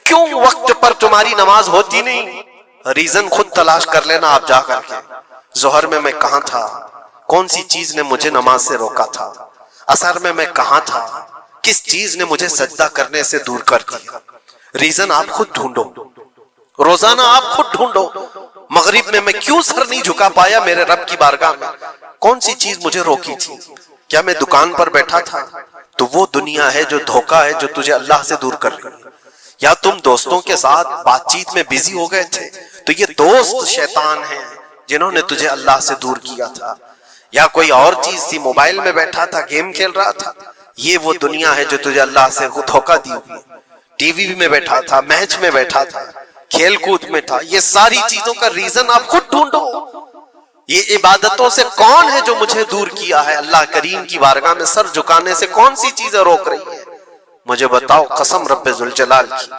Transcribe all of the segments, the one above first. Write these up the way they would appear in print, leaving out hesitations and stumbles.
کیوں وقت پر تمہاری نماز ہوتی نہیں؟ ریزن خود تلاش کر لینا آپ جا کر کے، ظہر میں کہاں تھا، کون سی چیز نے مجھے نماز سے روکا تھا، عصر میں کہاں تھا، کس چیز نے مجھے سجدہ کرنے سے دور کر دیا۔ ریزن آپ خود ڈھونڈو، روزانہ آپ خود ڈھونڈو۔ مغرب میں کیوں سر نہیں جھکا پایا میرے رب کی بارگاہ میں؟ کون سی چیز مجھے روکی تھی؟ کیا میں دکان پر بیٹھا تھا؟ تو وہ دنیا ہے جو دھوکہ ہے، جو تجھے اللہ سے دور کر رہی ہے۔ یا تم دوستوں کے ساتھ بات چیت میں بیزی ہو گئے تھے، تو یہ دوست شیطان ہیں جنہوں نے تجھے اللہ سے دور کیا تھا۔ یا کوئی اور چیز تھی، موبائل میں بیٹھا تھا، گیم کھیل رہا تھا، یہ وہ دنیا ہے جو تجھے اللہ سے دھوکہ دی ہوئی۔ ٹی وی میں بیٹھا تھا، میچ میں بیٹھا تھا، کھیل کود میں تھا، یہ ساری چیزوں کا ریزن آپ خود ڈھونڈو۔ یہ عبادتوں سے کون ہے جو مجھے دور کیا ہے؟ اللہ کریم کی بارگاہ میں سر جھکانے سے کون سی چیزیں روک رہی ہے؟ مجھے بتاؤ قسم رب ذوالجلال کی،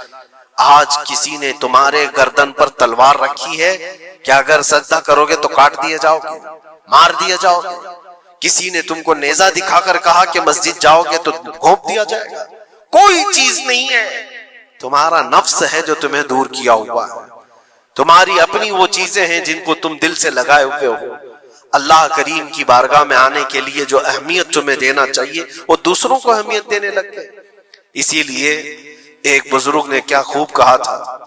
آج کسی نے تمہارے گردن پر تلوار رکھی ہے کہ اگر سجدہ کرو گے تو کاٹ دیے جاؤ گے، مار دیے جاؤ گے؟ کسی نے تم کو نیزہ دکھا کر کہا کہ مسجد جاؤ گے تو گھونپ دیا جائے گا؟ کوئی چیز نہیں ہے، تمہارا نفس ہے جو تمہیں دور کیا ہوا ہے، تمہاری اپنی وہ چیزیں ہیں جن کو تم دل سے لگائے ہوئے ہو۔ اللہ کریم کی بارگاہ میں آنے کے لیے جو اہمیت تمہیں دینا چاہیے وہ دوسروں کو اہمیت دینے لگ گئے۔ اسی لیے ایک بزرگ نے کیا خوب کہا تھا،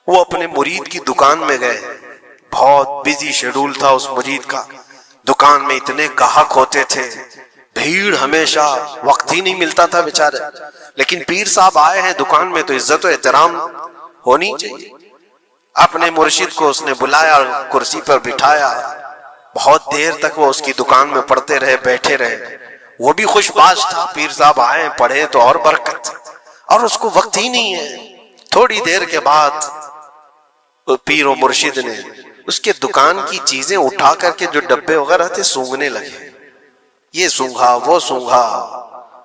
وہ اپنے مرید کی دکان میں گئے، بہت بیزی شیڈول تھا اس مرید کا، دکان میں اتنے گاہک ہوتے تھے، بھیڑ ہمیشہ، وقت ہی نہیں ملتا تھا بیچارے، لیکن پیر صاحب آئے ہیں دکان میں تو عزت و احترام ہونی چاہیے۔ اپنے مرشد کو اس نے بلایا اور کرسی پر بٹھایا، بہت دیر تک وہ اس کی دکان میں پڑھتے رہے، بیٹھے رہے، وہ بھی خوش باش تھا، پیر صاحب آئے پڑھے تو اور برکت، اور اس کو وقت ہی نہیں ہے۔ تھوڑی دیر کے بعد پیر و مرشد نے اس کے دکان کی چیزیں اٹھا کر کے جو ڈبے وغیرہ تھے سونگنے لگے، یہ سونگا وہ سونگا۔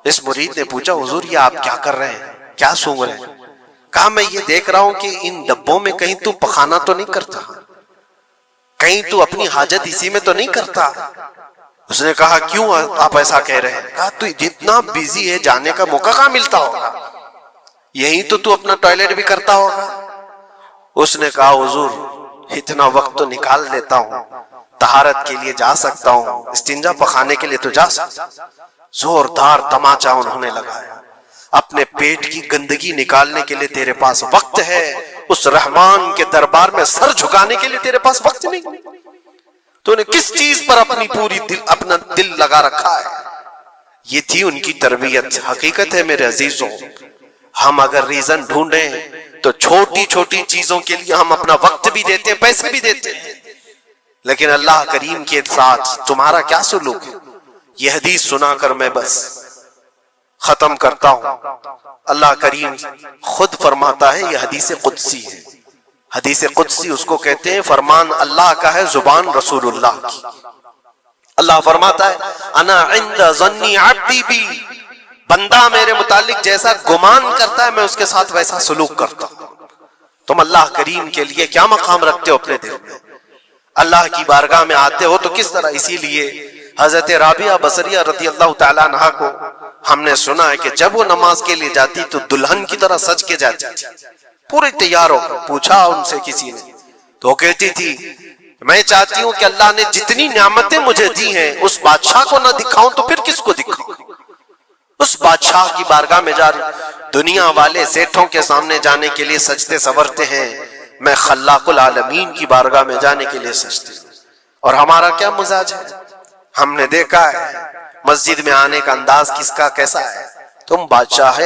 اس مرید نے پوچھا حضور یہ آپ کیا کر رہے ہیں، کیا سونگ رہے ہیں؟ کہا میں یہ دیکھ رہا ہوں کہ ان ڈبوں میں کہیں تو پخانہ تو نہیں کرتا، کہیں تو اپنی حاجت اسی میں تو نہیں کرتا۔ اس نے کہا کیوں آپ ایسا کہہ رہے ہیں؟ کہا تو جتنا بیزی ہے جانے کا موقع کہاں ملتا ہوگا، یہیں تو اپنا ٹوائلٹ بھی کرتا ہوگا۔ اس نے کہا حضور اتنا وقت تو نکال لیتا ہوں، طہارت کے لیے جا سکتا ہوں، استنجا پخانے کے لیے تو جا سکتا ہوں۔ زوردار تماچا انہوں نے لگایا، اپنے پیٹ کی گندگی نکالنے کے لیے تیرے پاس وقت ہے، اس رحمان کے دربار میں سر جھکانے کے لیے تیرے پاس وقت نہیں، تو نے کس چیز پر اپنا دل لگا رکھا ہے؟ یہ تھی ان کی تربیت۔ حقیقت ہے میرے عزیزوں، ہم اگر ریزن ڈھونڈیں تو چھوٹی چھوٹی چیزوں کے لیے ہم اپنا وقت بھی دیتے ہیں، پیسے بھی دیتے ہیں، لیکن اللہ کریم کے ساتھ تمہارا کیا سلوک ہے؟ یہ حدیث سنا کر میں بس ختم کرتا ہوں۔ اللہ کریم خود فرماتا ہے، یہ حدیث قدسی ہے، حدیث قدسی اس کو کہتے ہیں، فرمان اللہ کا ہے، زبان رسول اللہ کی۔ اللہ فرماتا ہے انا عند ظنی عبدی بی، بندہ میرے متعلق جیسا گمان کرتا ہے میں اس کے ساتھ ویسا سلوک کرتا ہوں۔ تم اللہ کریم کے لیے کیا مقام رکھتے ہو اپنے دل میں؟ اللہ کی بارگاہ میں آتے ہو تو کس طرح؟ اسی لیے حضرت رابعہ بصریہ رضی اللہ تعالیٰ عنہا کو ہم نے سنا ہے کہ جب وہ نماز کے لیے جاتی تو دلہن کی طرح سج کے جاتی تھی، پورے تیار ہو کر۔ پوچھا ان سے کسی نے تو وہ کہتی تھی میں چاہتی ہوں کہ اللہ نے جتنی نعمتیں مجھے دی ہیں اس بادشاہ کو نہ دکھاؤں تو پھر کس کو دکھاؤں؟ اس بادشاہ کی بارگاہ میں جا رہی، دنیا والے سیٹھوں کے سامنے جانے کے لیے سجتے سورتے ہیں، میں خلاق العالمین کی بارگاہ میں جانے کے لیے سجتے ہیں۔ اور ہمارا کیا مزاج ہے؟ ہم نے دیکھا ہے مسجد میں آنے کا انداز کس کا کیسا ہے؟ تم بادشاہ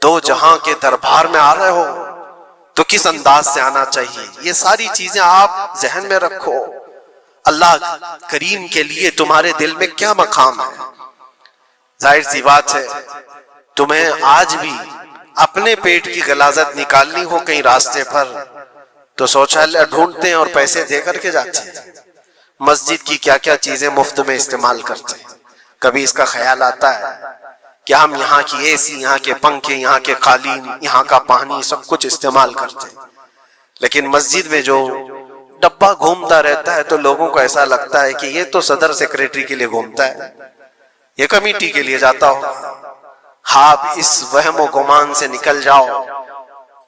دو جہاں کے دربار میں آ رہے ہو تو کس انداز سے آنا چاہیے؟ یہ ساری چیزیں آپ ذہن میں رکھو۔ اللہ کریم کے لیے تمہارے دل میں کیا مقام ہے؟ ظاہر سی بات ہے تمہیں آج بھی اپنے پیٹ کی غلاظت نکالنی ہو کہیں راستے پر تو شوچالیہ ڈھونڈتے ہیں اور پیسے دے کر کے جاتے ہیں۔ مسجد کی کیا کیا چیزیں مفت میں استعمال کرتے ہیں، کبھی اس کا خیال آتا ہے کہ ہم یہاں کی اے سی، یہاں کے پنکھے، یہاں کے قالین، یہاں کا پانی سب کچھ استعمال کرتے ہیں، لیکن مسجد میں جو ڈبہ گھومتا رہتا ہے تو لوگوں کو ایسا لگتا ہے کہ یہ تو صدر سیکریٹری کے لیے گھومتا ہے، یہ کمیٹی کے لیے جاتا ہو۔ آپ اس وہم و گمان سے نکل جاؤ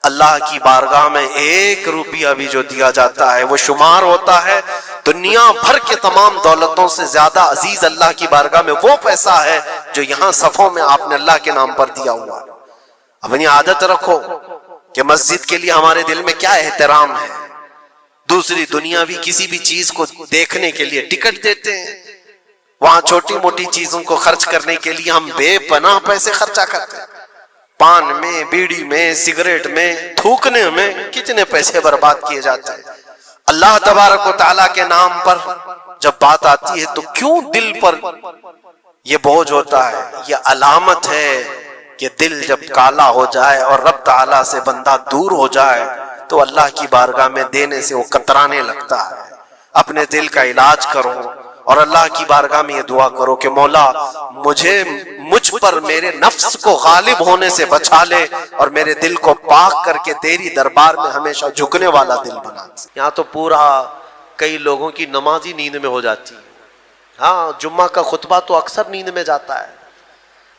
اللہ کی بارگاہ میں 1 روپیہ بھی جو دیا جاتا ہے وہ شمار ہوتا ہے دنیا بھر کے تمام دولتوں سے زیادہ عزیز اللہ کی بارگاہ میں وہ پیسہ ہے جو یہاں صفوں میں آپ نے اللہ کے نام پر دیا ہوا ہے۔ اپنی عادت رکھو کہ مسجد کے لیے ہمارے دل میں کیا احترام ہے، دوسری دنیاوی کسی بھی چیز کو دیکھنے کے لیے ٹکٹ دیتے ہیں، وہاں چھوٹی موٹی چیزوں کو خرچ کرنے کے لیے ہم بے پناہ پیسے خرچہ کرتے ہیں، پان میں، بیڑی میں، سگریٹ میں، تھوکنے میں کتنے پیسے برباد کیے جاتے ہیں۔ اللہ تبارک و تعالیٰ کے نام پر جب بات آتی ہے تو کیوں دل پر یہ بوجھ ہوتا ہے؟ یہ علامت ہے کہ دل جب کالا ہو جائے اور رب تعالیٰ سے بندہ دور ہو جائے تو اللہ کی بارگاہ میں دینے سے وہ کترانے لگتا ہے۔ اپنے دل کا علاج کرو اور اللہ کی بارگاہ میں یہ دعا کرو کہ مولا مجھ پر میرے نفس کو غالب ہونے سے بچا لے اور میرے دل کو پاک کر کے تیری دربار میں ہمیشہ جھکنے والا دل بنا دے۔ یہاں تو پورا کئی لوگوں کی نماز ہی نیند میں ہو جاتی ہے۔ ہاں، جمعہ کا خطبہ تو اکثر نیند میں جاتا ہے،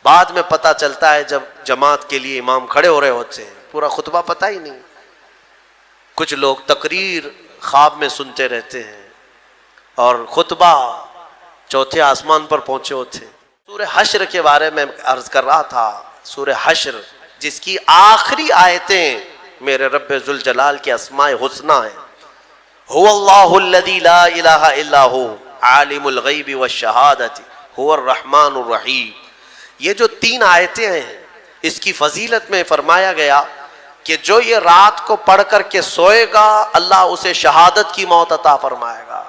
بعد میں پتہ چلتا ہے جب جماعت کے لیے امام کھڑے ہو رہے ہوتے ہیں، پورا خطبہ پتہ ہی نہیں۔ کچھ لوگ تقریر خواب میں سنتے رہتے ہیں اور خطبہ چوتھے آسمان پر پہنچے ہوتے ہیں۔ سورہ حشر کے بارے میں عرض کر رہا تھا، سورہ حشر جس کی آخری آیتیں میرے رب ذوالجلال کے اسماء حسنی ہیں، هو اللہ الذی لا الہ الا هو عالم الغیب والشہادۃ هو الرحمن الرحیم۔ یہ جو 3 آیتیں ہیں اس کی فضیلت میں فرمایا گیا کہ جو یہ رات کو پڑھ کر کے سوئے گا اللہ اسے شہادت کی موت عطا فرمائے گا۔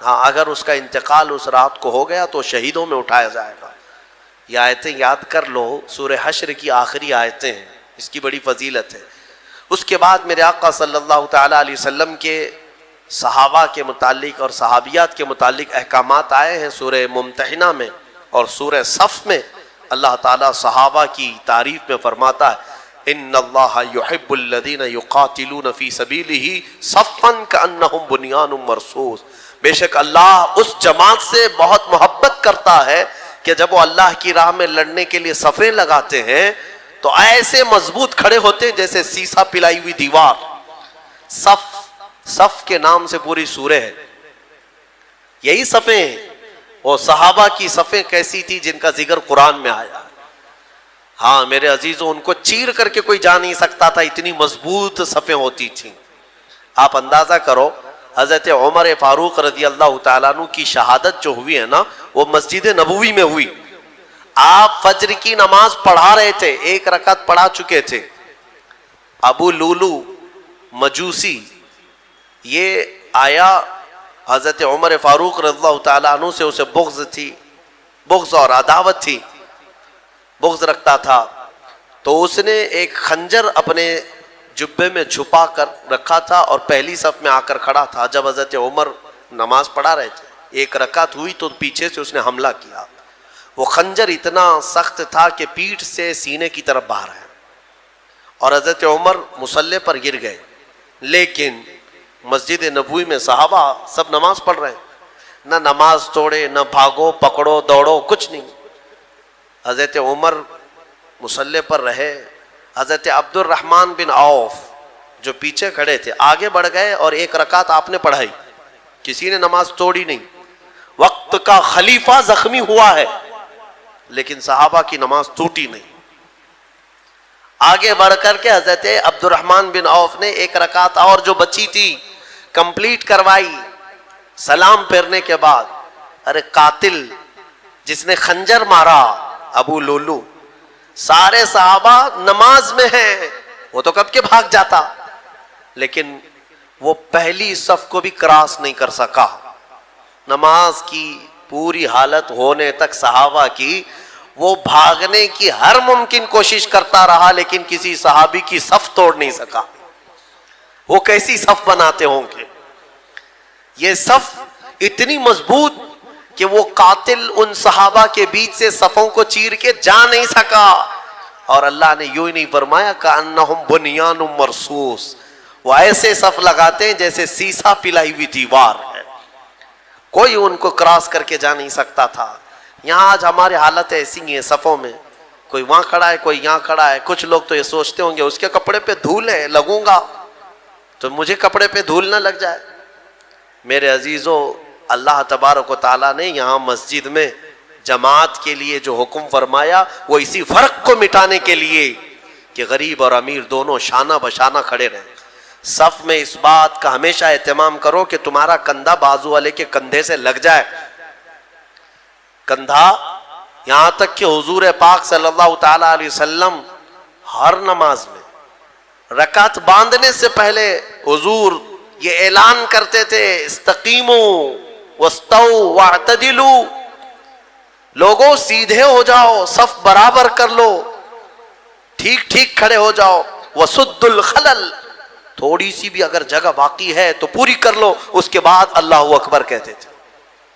ہاں، اگر اس کا انتقال اس رات کو ہو گیا تو شہیدوں میں اٹھایا جائے گا۔ یہ آیتیں یاد کر لو، سورہ حشر کی آخری آیتیں ہیں، اس کی بڑی فضیلت ہے۔ اس کے بعد میرے آقا صلی اللہ تعالیٰ علیہ وسلم کے صحابہ کے متعلق اور صحابیات کے متعلق احکامات آئے ہیں سورہ ممتحنہ میں اور سورہ صف میں۔ اللہ تعالیٰ صحابہ کی تعریف میں فرماتا ہے ان اللہ یحب الذین یقاتلون فی سبیلہ صفا کأنہم بنیان مرصوص۔ بے شک اللہ اس جماعت سے بہت محبت کرتا ہے کہ جب وہ اللہ کی راہ میں لڑنے کے لیے صفیں لگاتے ہیں تو ایسے مضبوط کھڑے ہوتے ہیں جیسے سیسا پلائی ہوئی دیوار۔ صف کے نام سے پوری سورہ ہے، یہی صفیں ہیں۔ وہ صحابہ کی صفیں کیسی تھی جن کا ذکر قرآن میں آیا۔ ہاں میرے عزیزوں، ان کو چیر کر کے کوئی جا نہیں سکتا تھا، اتنی مضبوط صفیں ہوتی تھیں۔ آپ اندازہ کرو حضرت عمر فاروق رضی اللہ تعالیٰ عنہ کی شہادت جو ہوئی ہے نا، وہ مسجد نبوی میں ہوئی۔ آپ فجر کی نماز پڑھا رہے تھے، 1 رکعت پڑھا چکے تھے۔ ابو لولو مجوسی یہ آیا، حضرت عمر فاروق رضی اللہ تعالیٰ عنہ سے اسے بغض تھی، بغض اور عداوت تھی، بغض رکھتا تھا، تو اس نے ایک خنجر اپنے جبے میں چھپا کر رکھا تھا اور پہلی صف میں آ کر کھڑا تھا۔ جب حضرت عمر نماز پڑھا رہے تھے، 1 رکعت ہوئی تو پیچھے سے اس نے حملہ کیا۔ وہ خنجر اتنا سخت تھا کہ پیٹھ سے سینے کی طرف باہر ہے اور حضرت عمر مصلی پر گر گئے۔ لیکن مسجد نبوی میں صحابہ سب نماز پڑھ رہے ہیں، نہ نماز توڑے، نہ بھاگو پکڑو دوڑو، کچھ نہیں۔ حضرت عمر مصلی پر رہے، حضرت عبد الرحمن بن عوف جو پیچھے کھڑے تھے آگے بڑھ گئے اور 1 رکعت آپ نے پڑھائی، کسی نے نماز توڑی نہیں۔ وقت کا خلیفہ زخمی ہوا ہے لیکن صحابہ کی نماز ٹوٹی نہیں۔ آگے بڑھ کر کے حضرت عبد الرحمن بن عوف نے 1 رکعت اور جو بچی تھی کمپلیٹ کروائی۔ سلام پھیرنے کے بعد ارے قاتل جس نے خنجر مارا ابو لولو، سارے صحابہ نماز میں ہیں، وہ تو کب کے بھاگ جاتا، لیکن وہ پہلی صف کو بھی کراس نہیں کر سکا۔ نماز کی پوری حالت ہونے تک صحابہ کی وہ بھاگنے کی ہر ممکن کوشش کرتا رہا لیکن کسی صحابی کی صف توڑ نہیں سکا۔ وہ کیسی صف بناتے ہوں گے؟ یہ صف اتنی مضبوط کہ وہ قاتل ان صحابہ کے بیچ سے صفوں کو چیر کے جا نہیں سکا، اور اللہ نے یوں ہی نہیں فرمایا کأنہم بنیان مرصوص، وہ ایسے صف لگاتے ہیں جیسے سیسا پلائی ہوئی دیوار ہے، کوئی ان کو کراس کر کے جا نہیں سکتا تھا۔ یہاں آج ہمارے حالت ایسی ہیں صفوں میں کوئی وہاں کھڑا ہے کوئی یہاں کھڑا ہے. کچھ لوگ تو یہ سوچتے ہوں گے اس کے کپڑے پہ دھول ہے, لگوں گا تو مجھے کپڑے پہ دھول نہ لگ جائے. میرے عزیزو, اللہ تبارک و تعالیٰ نے یہاں مسجد میں جماعت کے لیے جو حکم فرمایا وہ اسی فرق کو مٹانے کے لیے کہ غریب اور امیر دونوں شانہ بشانہ کھڑے رہیں. صف میں اس بات کا ہمیشہ اہتمام کرو کہ تمہارا کندھا بازو والے کے کندھے سے لگ جائے. کندھا, یہاں تک کہ حضور پاک صلی اللہ تعالی علیہ وسلم ہر نماز میں رکعت باندھنے سے پہلے حضور یہ اعلان کرتے تھے, استقیموا واستووا واعتدلوا, لوگوں سیدھے ہو جاؤ, صف برابر کر لو, ٹھیک ٹھیک کھڑے ہو جاؤ. وسدوا الخلل, تھوڑی سی بھی اگر جگہ باقی ہے تو پوری کر لو. اس کے بعد اللہ اکبر کہتے تھے.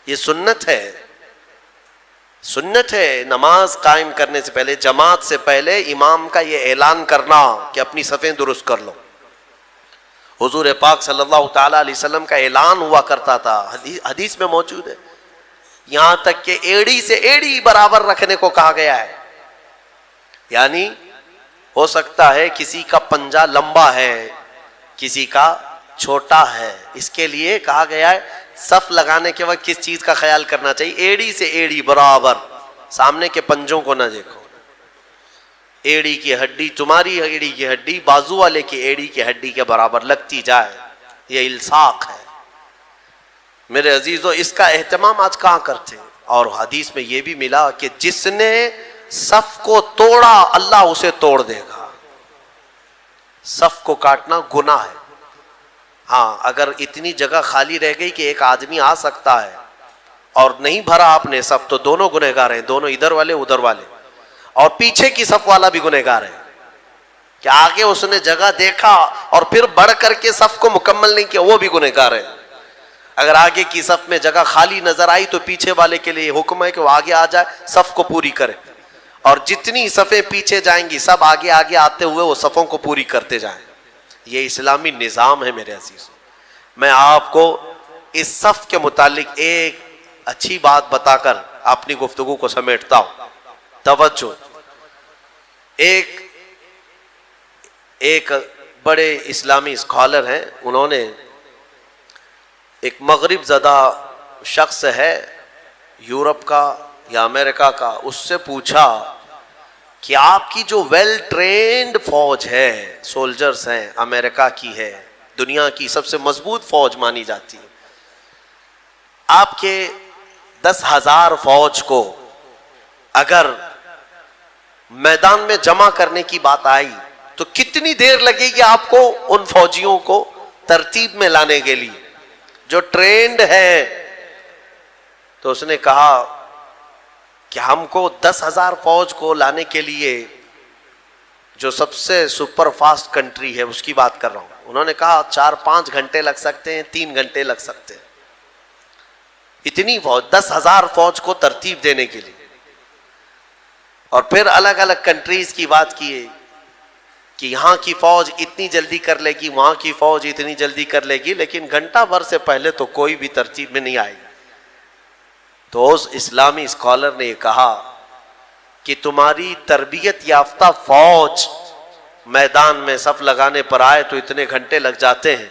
یہ سنت ہے, سنت ہے. نماز قائم کرنے سے پہلے, جماعت سے پہلے امام کا یہ اعلان کرنا کہ اپنی صفیں درست کر لو. حضور پاک صلی اللہ تعالی علیہ وسلم کا اعلان ہوا کرتا تھا, حدیث میں موجود ہے. یہاں تک کہ ایڑی سے ایڑی برابر رکھنے کو کہا گیا ہے. یعنی ہو سکتا ہے کسی کا پنجہ لمبا ہے کسی کا چھوٹا ہے, اس کے لیے کہا گیا ہے صف لگانے کے وقت کس چیز کا خیال کرنا چاہیے, ایڑی سے ایڑی برابر, سامنے کے پنجوں کو نہ دیکھو. ایڑی کی ہڈی, تمہاری ایڑی کی ہڈی بازو والے کی ایڑی کی ہڈی کے برابر لگتی جائے, یہ الصاق ہے. میرے عزیزو, اس کا اہتمام آج کہاں کرتے ہیں. اور حدیث میں یہ بھی ملا کہ جس نے صف کو توڑا اللہ اسے توڑ دے گا. صف کو کاٹنا گناہ ہے. ہاں, اگر اتنی جگہ خالی رہ گئی کہ ایک آدمی آ سکتا ہے اور نہیں بھرا آپ نے صف, تو دونوں گنہگار ہیں, دونوں ادھر والے ادھر والے, اور پیچھے کی صف والا بھی گنہگار ہے کہ آگے اس نے جگہ دیکھا اور پھر بڑھ کر کے صف کو مکمل نہیں کیا, وہ بھی گنہگار ہے. اگر آگے کی صف میں جگہ خالی نظر آئی تو پیچھے والے کے لیے حکم ہے کہ وہ آگے آ جائے, صف کو پوری کرے, اور جتنی صفیں پیچھے جائیں گی سب آگے آگے آتے ہوئے وہ صفوں کو پوری کرتے جائیں. یہ اسلامی نظام ہے. میرے عزیز, میں آپ کو اس صف کے متعلق ایک اچھی بات بتا کر اپنی گفتگو کو سمیٹتا ہوں. توجہ, ایک بڑے اسلامی اسکالر ہیں, انہوں نے ایک مغرب زدہ شخص ہے یورپ کا یا امریکہ کا, اس سے پوچھا کہ آپ کی جو ویل ٹرینڈ فوج ہے, سولجرز ہیں, امریکہ کی ہے, دنیا کی سب سے مضبوط فوج مانی جاتی ہے, آپ کے 10,000 فوج کو اگر میدان میں جمع کرنے کی بات آئی تو کتنی دیر لگے گی آپ کو ان فوجیوں کو ترتیب میں لانے کے لیے جو ٹرینڈ ہے؟ تو اس نے کہا کہ ہم کو 10,000 فوج کو لانے کے لیے جو سب سے سپر فاسٹ کنٹری ہے اس کی بات کر رہا ہوں, انہوں نے کہا 4-5 گھنٹے لگ سکتے ہیں, 3 گھنٹے لگ سکتے ہیں. اتنی فوج, 10,000 فوج کو ترتیب دینے کے لیے. اور پھر الگ الگ کنٹریز کی بات کیے کہ یہاں کی فوج اتنی جلدی کر لے گی, وہاں کی فوج اتنی جلدی کر لے گی, لیکن گھنٹہ بھر سے پہلے تو کوئی بھی ترتیب میں نہیں آئے گی. تو اس اسلامی اسکالر نے یہ کہا کہ تمہاری تربیت یافتہ فوج میدان میں صف لگانے پر آئے تو اتنے گھنٹے لگ جاتے ہیں,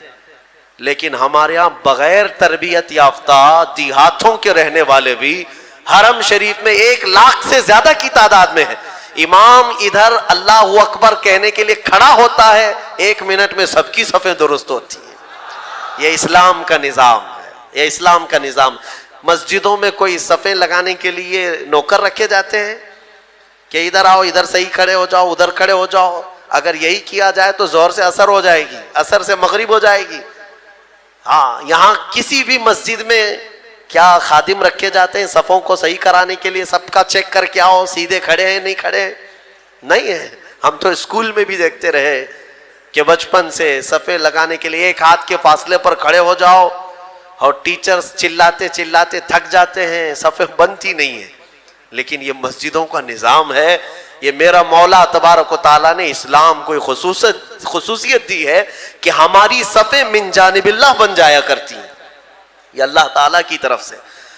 لیکن ہمارے ہاں بغیر تربیت یافتہ دیہاتوں کے رہنے والے بھی حرم شریف میں 1 لاکھ سے زیادہ کی تعداد میں ہیں. امام ادھر اللہ اکبر کہنے کے لیے کھڑا ہوتا ہے, 1 منٹ میں سب کی صفیں درست ہوتی ہیں. یہ اسلام کا نظام ہے, یہ اسلام کا نظام. مسجدوں میں کوئی صفیں لگانے کے لیے نوکر رکھے جاتے ہیں کہ ادھر آؤ, ادھر صحیح کھڑے ہو جاؤ, ادھر کھڑے ہو جاؤ. اگر یہی کیا جائے تو ظہر سے عصر ہو جائے گی, عصر سے مغرب ہو جائے گی. ہاں, یہاں کسی بھی مسجد میں کیا خادم رکھے جاتے ہیں صفوں کو صحیح کرانے کے لیے, سب کا چیک کر کے آؤ سیدھے کھڑے ہیں نہیں کھڑے ہیں؟ نہیں ہے. ہم تو اسکول میں بھی دیکھتے رہے کہ بچپن سے صفیں لگانے کے لیے 1 ہاتھ کے فاصلے پر کھڑے ہو جاؤ, اور ٹیچرز چلاتے چلاتے تھک جاتے ہیں, صفیں بنتی نہیں ہیں. لیکن یہ مسجدوں کا نظام ہے. یہ میرا مولا تبارک و تعالیٰ نے اسلام کو خصوصیت دی ہے کہ ہماری صفیں من جانب اللہ بن جایا کرتی ہیں. یہ اللہ تعالیٰ کی طرف سے,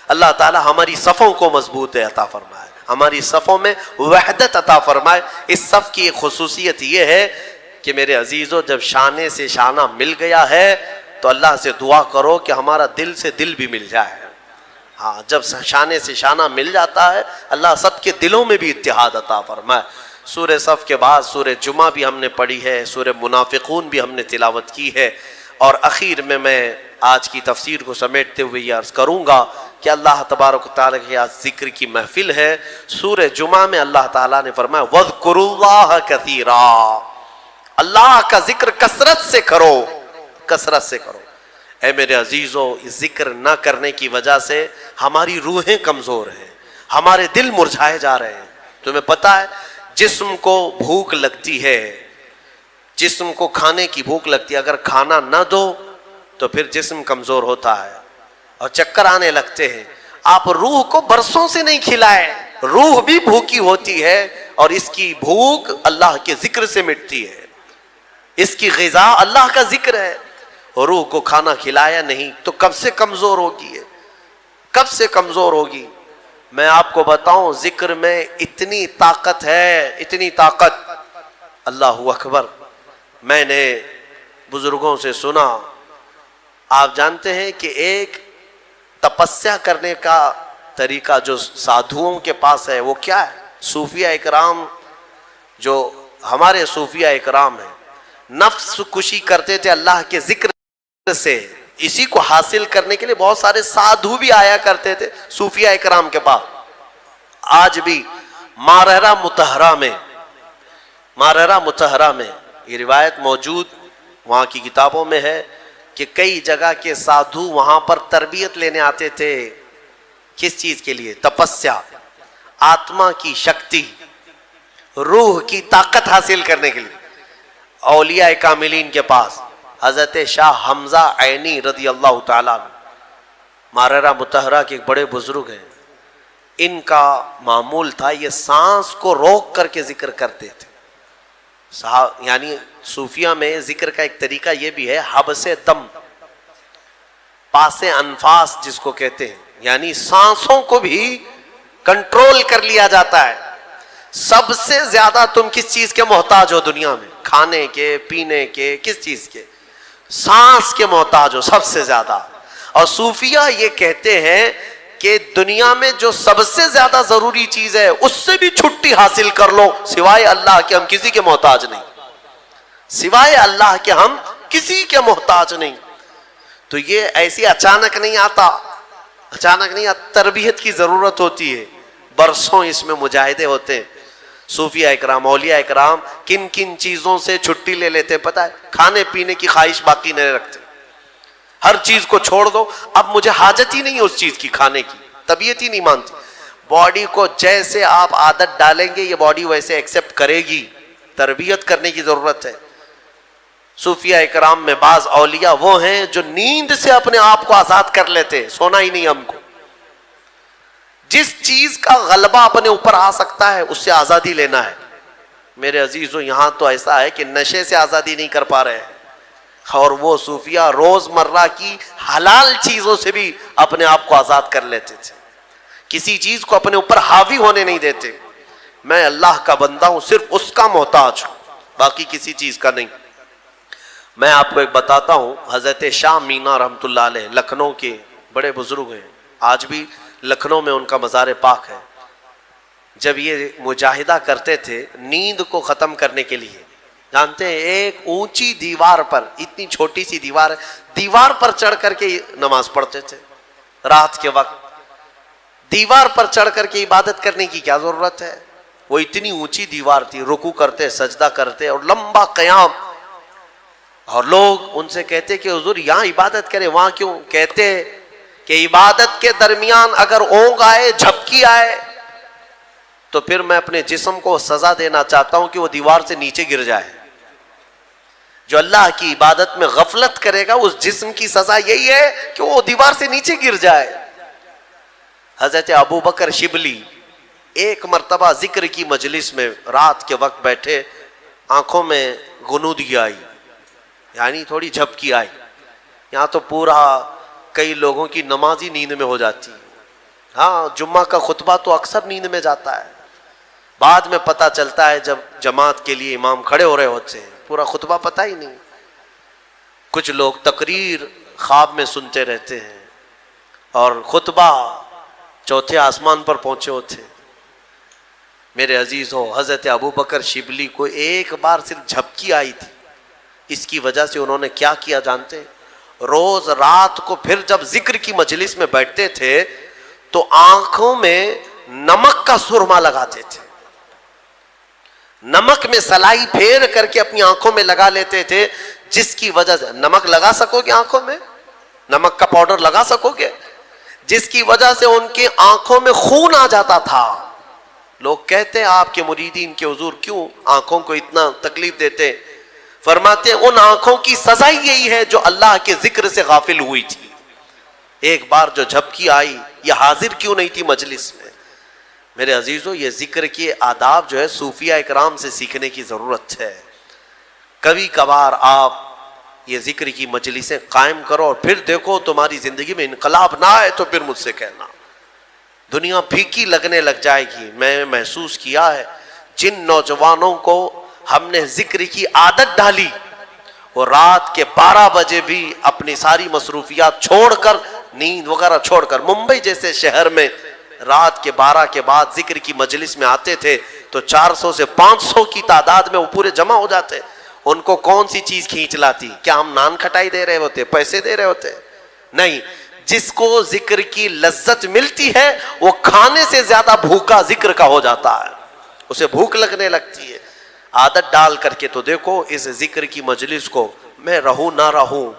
اللہ تعالیٰ ہماری صفوں کو مضبوط عطا فرمائے, ہماری صفوں میں وحدت عطا فرمائے۔ اس صف کی ایک خصوصیت یہ ہے کہ میرے عزیزو، جب شانے سے شانہ مل گیا ہے تو اللہ سے دعا کرو کہ ہمارا دل سے دل بھی مل جائے۔ ہاں، جب شانے سے شانہ مل جاتا ہے اللہ سب کے دلوں میں بھی اتحاد عطا فرمائے۔ سورہ صف کے بعد سورہ جمعہ بھی ہم نے پڑھی ہے، سورہ منافقون بھی ہم نے تلاوت کی ہے، اور اخیر میں آج کی تفسیر کو سمیٹتے ہوئے یہ عرض کروں گا کہ اللہ تبارک و تعالیٰ کی آج ذکر کی محفل ہے۔ سورہ جمعہ میں اللہ تعالیٰ نے فرمایا وَاذْكُرُوا اللَّهَ كَثِيرًا، اللہ کا ذکر کثرت سے کرو، کثرت سے کرو۔ اے میرے عزیزو، ذکر نہ کرنے کی وجہ سے ہماری روحیں کمزور ہیں، ہمارے دل مرجھائے جا رہے ہیں۔ تمہیں پتہ ہے جسم کو بھوک لگتی ہے، جسم کو کھانے کی بھوک لگتی ہے، اگر کھانا نہ دو تو پھر جسم کمزور ہوتا ہے اور چکر آنے لگتے ہیں۔ آپ روح کو برسوں سے نہیں کھلائے، روح بھی بھوکی ہوتی ہے، اور اس کی بھوک اللہ کے ذکر سے مٹتی ہے، اس کی غذا اللہ کا ذکر ہے۔ روح کو کھانا کھلایا نہیں تو کب سے کمزور ہوگی ہے، کب سے کمزور ہوگی۔ میں آپ کو بتاؤں ذکر میں اتنی طاقت ہے، اتنی طاقت، اللہ اکبر۔ میں نے بزرگوں سے سنا، آپ جانتے ہیں کہ ایک تپسیا کرنے کا طریقہ جو سادھوؤں کے پاس ہے وہ کیا ہے؟ صوفیہ اکرام، جو ہمارے صوفیہ اکرام ہیں، نفس کشی کرتے تھے اللہ کے ذکر سے۔ اسی کو حاصل کرنے کے لیے بہت سارے سادھو بھی آیا کرتے تھے صوفیہ اکرام کے پاس۔ آج بھی مارہرہ مطہرہ میں یہ روایت موجود وہاں کی کتابوں میں ہے کہ کئی جگہ کے سادھو وہاں پر تربیت لینے آتے تھے۔ کس چیز کے لیے؟ تپسیا، آتما کی شکتی، روح کی طاقت حاصل کرنے کے لیے۔ اولیاء کاملین کے پاس حضرت شاہ حمزہ عینی رضی اللہ تعالیٰ عنہ، مارہرہ مطہرہ کے ایک بڑے بزرگ ہیں، ان کا معمول تھا یہ سانس کو روک کر کے ذکر کرتے تھے۔ یعنی صوفیہ میں ذکر کا ایک طریقہ یہ بھی ہے حبس دم، پاس انفاس جس کو کہتے ہیں، یعنی سانسوں کو بھی کنٹرول کر لیا جاتا ہے۔ سب سے زیادہ تم کس چیز کے محتاج ہو دنیا میں؟ کھانے کے، پینے کے، کس چیز کے؟ سانس کے محتاج ہو سب سے زیادہ۔ اور صوفیہ یہ کہتے ہیں کہ دنیا میں جو سب سے زیادہ ضروری چیز ہے اس سے بھی چھٹی حاصل کر لو، سوائے اللہ کے ہم کسی کے محتاج نہیں، سوائے اللہ کے ہم کسی کے محتاج نہیں۔ تو یہ ایسی اچانک نہیں آتا، اچانک نہیں آتا، تربیت کی ضرورت ہوتی ہے، برسوں اس میں مجاہدے ہوتے ہیں۔ صوفیہ اکرام، اولیاء اکرام کن کن چیزوں سے چھٹی لے لیتے پتہ ہے؟ کھانے پینے کی خواہش باقی نہیں رکھتے، ہر چیز کو چھوڑ دو، اب مجھے حاجت ہی نہیں ہے اس چیز کی کھانے کی، طبیعت ہی نہیں مانتی۔ باڈی کو جیسے آپ عادت ڈالیں گے یہ باڈی ویسے ایکسیپٹ کرے گی، تربیت کرنے کی ضرورت ہے۔ صوفیہ اکرام میں بعض اولیاء وہ ہیں جو نیند سے اپنے آپ کو آزاد کر لیتے، سونا ہی نہیں ہم کو، جس چیز کا غلبہ اپنے اوپر آ سکتا ہے اس سے آزادی لینا ہے۔ میرے عزیزو یہاں تو ایسا ہے کہ نشے سے آزادی نہیں کر پا رہے ہیں، اور وہ صوفیہ روز مرہ کی حلال چیزوں سے بھی اپنے آپ کو آزاد کر لیتے تھے، کسی چیز کو اپنے اوپر حاوی ہونے نہیں دیتے۔ میں اللہ کا بندہ ہوں، صرف اس کا محتاج ہوں، باقی کسی چیز کا نہیں۔ میں آپ کو ایک بتاتا ہوں، حضرت شاہ مینا رحمۃ اللہ علیہ لکھنؤ کے بڑے بزرگ ہیں، آج بھی لکھنؤ میں ان کا مزار پاک ہے۔ جب یہ مجاہدہ کرتے تھے نیند کو ختم کرنے کے لیے، جانتے ہیں ایک اونچی دیوار پر، اتنی چھوٹی سی دیوار ہے، دیوار پر چڑھ کر کے نماز پڑھتے تھے رات کے وقت۔ دیوار پر چڑھ کر کے عبادت کرنے کی کیا ضرورت ہے؟ وہ اتنی اونچی دیوار تھی، رکوع کرتے، سجدہ کرتے اور لمبا قیام، اور لوگ ان سے کہتے کہ حضور یہاں عبادت کریں، وہاں کیوں؟ کہتے کہ عبادت کے درمیان اگر اونگ آئے، جھپکی آئے تو پھر میں اپنے جسم کو سزا دینا چاہتا ہوں کہ وہ دیوار سے نیچے گر جائے۔ جو اللہ کی عبادت میں غفلت کرے گا اس جسم کی سزا یہی ہے کہ وہ دیوار سے نیچے گر جائے۔ حضرت ابو بکر شبلی ایک مرتبہ ذکر کی مجلس میں رات کے وقت بیٹھے، آنکھوں میں غنودگی آئی، یعنی تھوڑی جھپکی آئی، یہاں تو پورا کئی لوگوں کی نماز ہی نیند میں ہو جاتی، ہاں جمعہ کا خطبہ تو اکثر نیند میں جاتا ہے، بعد میں پتہ چلتا ہے جب جماعت کے لیے امام کھڑے ہو رہے ہوتے ہیں، پورا خطبہ پتہ ہی نہیں۔ کچھ لوگ تقریر خواب میں سنتے رہتے ہیں اور خطبہ چوتھے آسمان پر پہنچے ہوتے ہیں۔ میرے عزیزو، حضرت ابوبکر شبلی کو ایک بار صرف جھپکی آئی تھی، اس کی وجہ سے انہوں نے کیا کیا جانتے ہیں؟ روز رات کو پھر جب ذکر کی مجلس میں بیٹھتے تھے تو آنکھوں میں نمک کا سرما لگاتے تھے، نمک میں سلائی پھیر کر کے اپنی آنکھوں میں لگا لیتے تھے، جس کی وجہ سے نمک لگا سکو گے آنکھوں میں، نمک کا پاؤڈر لگا سکو گے، جس کی وجہ سے ان کی آنکھوں میں خون آ جاتا تھا۔ لوگ کہتے ہیں آپ کے مریدین کے حضور کیوں آنکھوں کو اتنا تکلیف دیتے؟ فرماتے ہیں ان آنکھوں کی سزا یہی ہے جو اللہ کے ذکر سے غافل ہوئی تھی۔ ایک بار جو جھپکی آئی، یہ حاضر کیوں نہیں تھی مجلس میں؟ میرے عزیزو، یہ ذکر کے آداب جو ہے صوفیاء اکرام سے سیکھنے کی ضرورت ہے۔ کبھی کبھار آپ یہ ذکر کی مجلسیں قائم کرو اور پھر دیکھو تمہاری زندگی میں انقلاب نہ آئے تو پھر مجھ سے کہنا، دنیا پھیکی لگنے لگ جائے گی۔ میں محسوس کیا ہے جن نوجوانوں کو ہم نے ذکر کی عادت ڈالی، وہ رات کے 12 بجے بھی اپنی ساری مصروفیات چھوڑ کر، نیند وغیرہ چھوڑ کر، ممبئی جیسے شہر میں رات کے 12 کے بعد ذکر کی مجلس میں آتے تھے تو 400 سے 500 کی تعداد میں وہ پورے جمع ہو جاتے۔ ان کو کون سی چیز کھینچ لاتی؟ کیا ہم نان کھٹائی دے رہے ہوتے، پیسے دے رہے ہوتے؟ نہیں، جس کو ذکر کی لذت ملتی ہے وہ کھانے سے زیادہ بھوکا ذکر کا ہو جاتا ہے، اسے بھوک لگنے لگتی ہے۔ عادت ڈال کر کے تو دیکھو اس ذکر کی مجلس کو، میں رہوں نہ رہوں،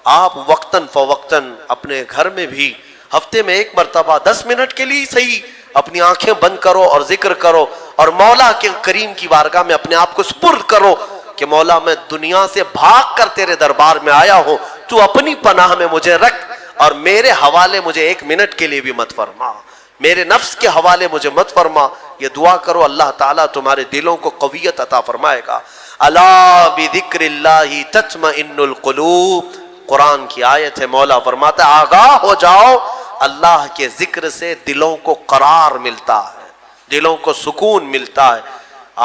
آپ وقتاً فوقتاً اپنے گھر میں بھی ہفتے میں ایک مرتبہ 10 منٹ کے لیے صحیح اپنی آنکھیں بند کرو اور ذکر کرو، اور مولا کے کریم کی بارگاہ میں اپنے آپ کو سپرد کرو کہ مولا میں دنیا سے بھاگ کر تیرے دربار میں آیا ہوں، تو اپنی پناہ میں مجھے رکھ اور میرے حوالے مجھے 1 منٹ کے لیے بھی مت فرما، میرے نفس کے حوالے مجھے مت فرما۔ یہ دعا کرو، اللہ تعالیٰ تمہارے دلوں کو قویت عطا فرمائے گا۔ الا بذکر اللہ تطمئن القلوب، قرآن کی آیت ہے، مولا فرماتا ہے آگاہ ہو جاؤ، اللہ کے ذکر سے دلوں کو قرار ملتا ہے، دلوں کو سکون ملتا ہے۔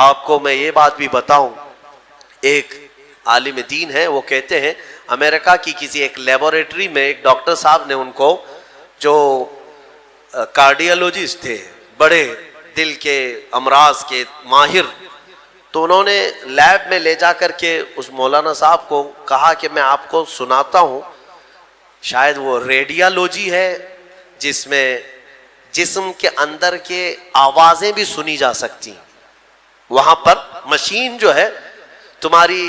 آپ کو میں یہ بات بھی بتاؤں، ایک عالم دین ہے، وہ کہتے ہیں امریکہ کی کسی ایک لیبوریٹری میں ایک ڈاکٹر صاحب نے ان کو، جو کارڈیالوجسٹ تھے، بڑے دل کے امراض کے ماہر، تو انہوں نے لیب میں لے جا کر کے اس مولانا صاحب کو کہا کہ میں آپ کو سناتا ہوں، شاید وہ ریڈیالوجی ہے جس میں جسم کے اندر کے آوازیں بھی سنی جا سکتی، وہاں پر مشین جو ہے تمہاری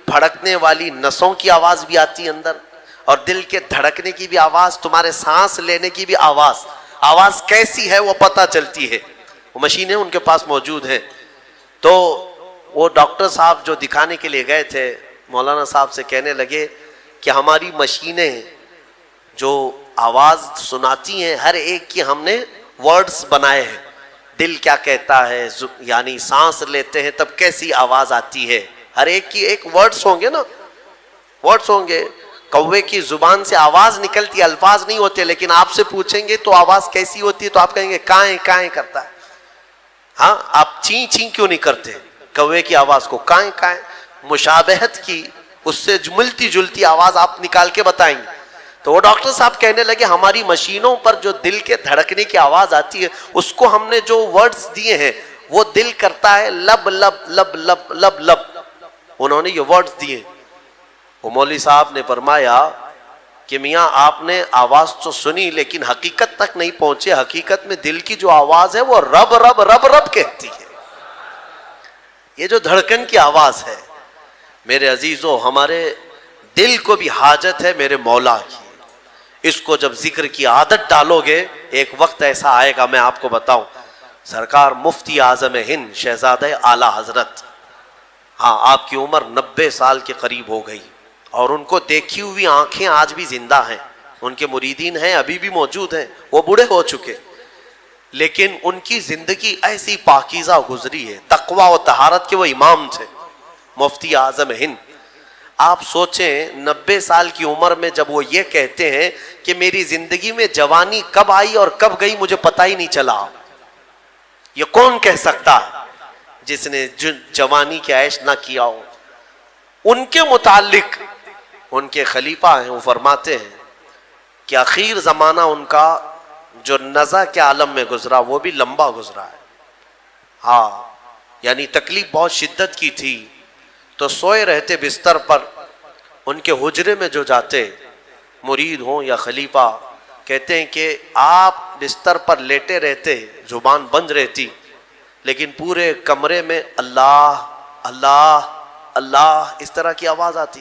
پھڑکنے والی نسوں کی آواز بھی آتی ہے اندر، اور دل کے دھڑکنے کی بھی آواز، تمہارے سانس لینے کی بھی آواز کیسی ہے وہ پتہ چلتی ہے، وہ مشینیں ان کے پاس موجود ہیں۔ تو وہ ڈاکٹر صاحب جو دکھانے کے لیے گئے تھے مولانا صاحب سے کہنے لگے کہ ہماری مشینیں جو آواز سناتی ہیں ہر ایک کی ہم نے ورڈز بنائے ہیں، دل کیا کہتا ہے، یعنی سانس لیتے ہیں تب کیسی آواز آتی ہے، ہر ایک کی ایک ورڈز ہوں گے نا، ورڈز ہوں گے۔ کوے کی زبان سے آواز نکلتی، الفاظ نہیں ہوتے، لیکن آپ سے پوچھیں گے تو آواز کیسی ہوتی ہے تو آپ کہیں گے کائیں کائیں کرتا ہے۔ ہاں، آپ چین چین کیوں نہیں کرتے؟ کوے کی آواز کو کائیں کائیں، مشابہت کی اس سے ملتی جلتی آواز آپ نکال کے بتائیں گے۔ تو وہ ڈاکٹر صاحب کہنے لگے ہماری مشینوں پر جو دل کے دھڑکنے کی آواز آتی ہے اس کو ہم نے جو ورڈز دیے ہیں وہ دل کرتا ہے لب لب لب لب لب لب، انہوں نے یہ ورڈز دیے۔ وہ مولوی صاحب نے فرمایا کہ میاں آپ نے آواز تو سنی لیکن حقیقت تک نہیں پہنچے، حقیقت میں دل کی جو آواز ہے وہ رب رب رب رب کہتی ہے، یہ جو دھڑکن کی آواز ہے۔ میرے عزیزو، ہمارے دل کو بھی حاجت ہے میرے مولا کی، اس کو جب ذکر کی عادت ڈالو گے ایک وقت ایسا آئے گا، میں آپ کو بتاؤں، سرکار مفتی اعظم ہند شہزادہ اعلی حضرت، ہاں آپ کی عمر 90 سال کے قریب ہو گئی، اور ان کو دیکھی ہوئی آنکھیں آج بھی زندہ ہیں، ان کے مریدین ہیں ابھی بھی موجود ہیں، وہ بوڑھے ہو چکے، لیکن ان کی زندگی ایسی پاکیزہ گزری ہے، تقوی و طہارت کے وہ امام تھے، مفتی اعظم ہند۔ آپ سوچیں 90 سال کی عمر میں جب وہ یہ کہتے ہیں کہ میری زندگی میں جوانی کب آئی اور کب گئی مجھے پتہ ہی نہیں چلا، یہ کون کہہ سکتا جس نے جوانی کی عیش نہ کیا ہو؟ ان کے متعلق ان کے خلیفہ ہیں، وہ فرماتے ہیں کہ اخیر زمانہ ان کا جو نزع کے عالم میں گزرا وہ بھی لمبا گزرا ہے. ہاں یعنی تکلیف بہت شدت کی تھی، تو سوئے رہتے بستر پر، ان کے حجرے میں جو جاتے مرید ہوں یا خلیفہ، کہتے ہیں کہ آپ بستر پر لیٹے رہتے، زبان بند رہتی، لیکن پورے کمرے میں اللہ اللہ اللہ اس طرح کی آواز آتی تھی.